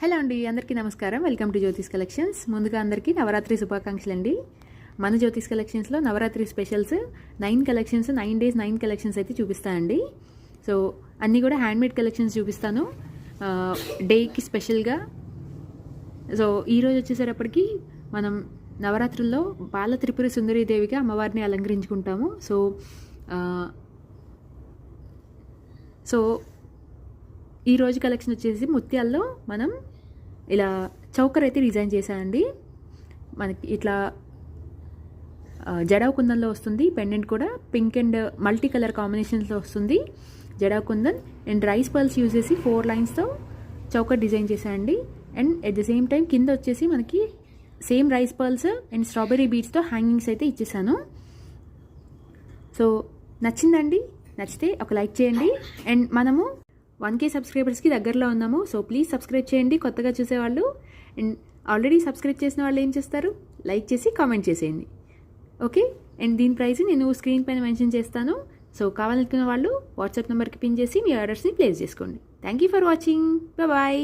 Hello అండి, అందరికీ నమస్కారం. Welcome to Jyotish collections. ముందుగా అందరికీ నవరాత్రి శుభాకాంక్షలు అండి. మన జ్యోతిష్ కలెక్షన్స్లో Navratri specials 9 collections, 9 days 9 collections అయితే చూపిస్తానండి. సో అన్నీ కూడా హ్యాండ్మేడ్ కలెక్షన్స్ చూపిస్తాను డేకి స్పెషల్గా. సో ఈరోజు వచ్చేసేటప్పటికి మనం నవరాత్రుల్లో బాల త్రిపుర సుందరీదేవిగా అమ్మవారిని అలంకరించుకుంటాము. సో ఈ రోజు కలెక్షన్ వచ్చేసి ముత్యాల్లో మనం ఇలా చౌకర్ అయితే డిజైన్ చేశానండి. మనకి ఇట్లా జడావ్ కుందన్లో వస్తుంది. పెండెంట్ కూడా పింక్ అండ్ మల్టీ కలర్ కాంబినేషన్స్లో వస్తుంది. Jadau kundan and rice pearls use చేసి 4 లైన్స్తో చౌకర్ డిజైన్ చేశానండి. And at the same time కింద వచ్చేసి మనకి same rice pearls and strawberry బీడ్స్తో హ్యాంగింగ్స్ అయితే ఇచ్చేసాను. సో నచ్చిందండి? నచ్చితే ఒక లైక్ చేయండి. అండ్ మనము 1K సబ్స్క్రైబర్స్కి దగ్గరలో ఉన్నాము. సో ప్లీజ్ సబ్స్క్రైబ్ చేయండి కొత్తగా చూసేవాళ్ళు. అండ్ ఆల్రెడీ సబ్స్క్రైబ్ చేసిన వాళ్ళు ఏం చేస్తారు? లైక్ చేసి కామెంట్ చేసేయండి. ఓకే. అండ్ దీని ప్రైస్ నేను స్క్రీన్ పైన మెన్షన్ చేస్తాను. సో కావాలనుకున్న వాళ్ళు వాట్సాప్ నెంబర్కి పిన్ చేసి మీ ఆర్డర్స్ని ప్లేస్ చేసుకోండి. Thank you for watching. Bye.